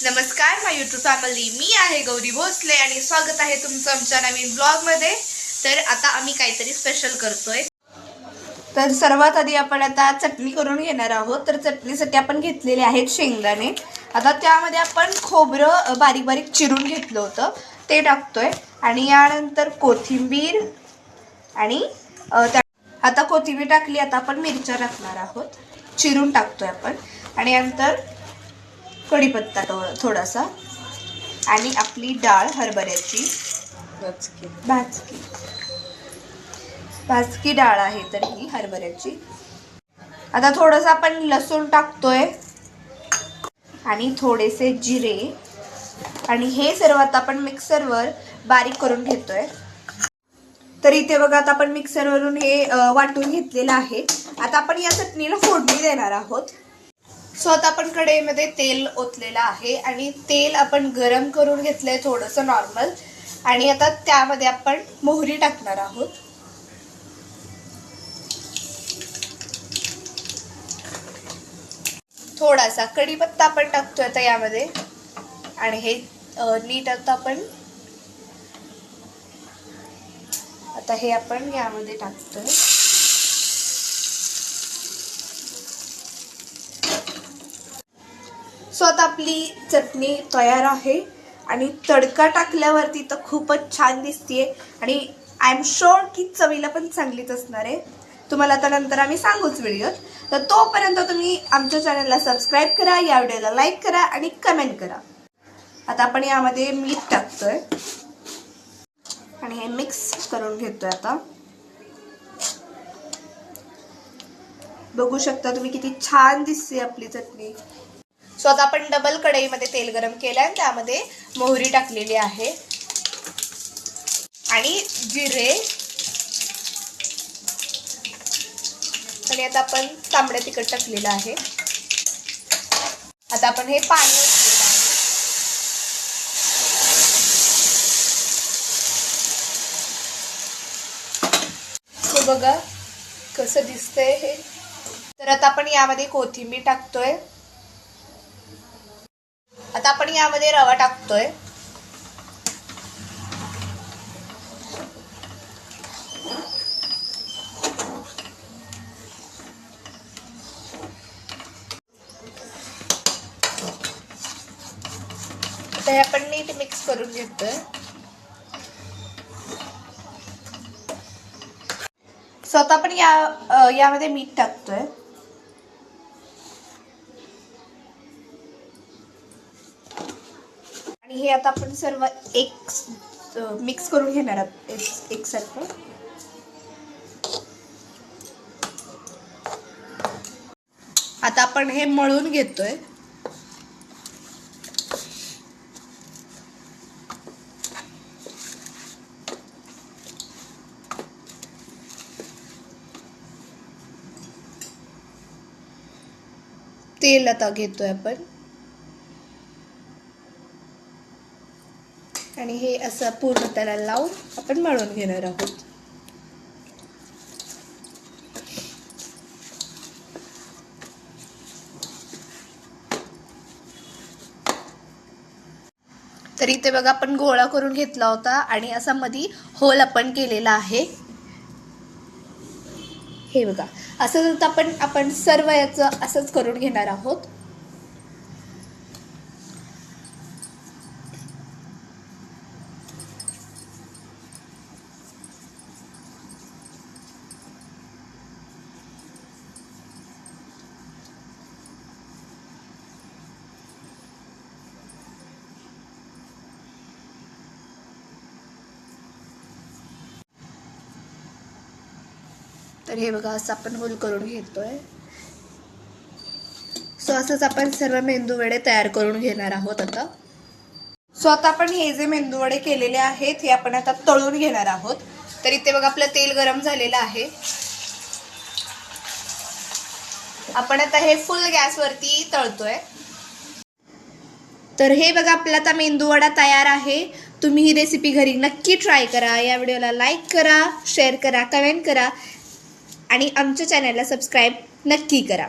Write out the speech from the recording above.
नमस्कार माय YouTube family, मी आहे गौरी भोसले आणि स्वागत आहे तुमचं आमच्या नवीन ब्लॉग मध्ये। तर आता आम्ही काहीतरी स्पेशल करतोय। तर सर्वात आधी आपण आता चटणी करून घेणार आहोत। तर चटणीसाठी आपण घेतलेले आहेत शेंगदाणे। आता त्यामध्ये आपण खोबरं बारीक बारीक चिरून घेतलं होतं ते टाकतोय आणि यानंतर कोथिंबीर आणि आता कोथिंबीर टाकली। आता आपण मिरच्या टाकणार आहोत, चिरून टाकतोय आपण। आणि यानंतर कढीपत्ता थोडासा आणि आपली डाळ हरभऱ्याची भाजकी डाळ आहे तर ही हरभऱ्याची। आता थोडंसं आपण लसूण टाकतोय आणि थोडेसे जिरे आणि हे सर्व आता आपण मिक्सरवर बारीक करून घेतोय। तर इथे बघा आता आपण मिक्सरवरून हे वाटून घेतलेलं आहे। आता आपण या चटणीला फोडणी देणार आहोत। सो आता आपण कढईमध्ये तेल ओतलेलं आहे आणि तेल आपण गरम करून घेतलंय थोडंसं नॉर्मल। आणि आता त्यामध्ये आपण मोहरी टाकणार आहोत। थोडासा कढीपत्ता आपण टाकतोय आता यामध्ये आणि हे नीट आता हे आपण यामध्ये टाकतोय। सो आता आपली चटणी तयार आहे आणि तडका टाकल्यावरती तर खूपच छान दिसतेय आणि आय एम शुअर की चवीला पण चांगलीच असणार आहे। तुम्हाला आता नंतर आम्ही सांगूच व्हिडिओत। तर तोपर्यंत तुम्ही आमच्या चॅनलला सबस्क्राईब करा, या व्हिडिओला लाईक करा आणि कमेंट करा। आता आपण यामध्ये मीठ टाकतोय आणि हे मिक्स करून घेतोय। आता बघू शकता तुम्ही किती छान दिसते आपली चटणी। सो आता आपण डबल कढईमध्ये तेल गरम केलंय आणि त्यामध्ये मोहरी टाकलेली आहे आणि जिरे आणि आता आपण तांबडं तिखट टाकलेलं आहे। आता आपण हे पाणी ओतलेलं आहे। तो बघा कसं दिसतंय हे। तर आता आपण यामध्ये कोथिंबीर टाकतोय। आता आपण यामध्ये रवा टाकतोय आता हे आपण नीट मिक्स करून घेतोय। सो आता आपण यामध्ये मीठ टाकतोय आणि हे आता आपण सर्व मिक्स करून घेणार आहोत एकसारखं। आता आपण हे मळून घेतोय। तेल आता घेतोय आपण आणि हे असं पूर्ण त्याला लावून आपण मळून घेणार आहोत। तर इथे बघा आपण गोळा करून घेतला होता आणि असा मध्ये होल आपण केलेला आहे। हे बघा असंच आपण सर्व याचं असंच करून घेणार आहोत। तर हे बघा असं आपण होल करून घेतोय। सो असंच आपण सर्व मेंदूवडे तयार करून घेणार आहोत आता। सो आता आपण हे जे मेंदूवडे केलेले आहेत हे आपण आता तळून घेणार आहोत। तर इथे बघा आपलं तेल गरम झालेलं आहे। आपण आता हे फुल गॅसवरती तळतोय। तर हे बघा आपला आता मेंदूवडा तयार आहे। तुम्ही ही रेसिपी घरी नक्की ट्राय करा। या व्हिडिओला लाईक करा, शेअर करा, कमेंट करा आणि आमच्या चॅनलला सबस्क्राईब नक्की करा।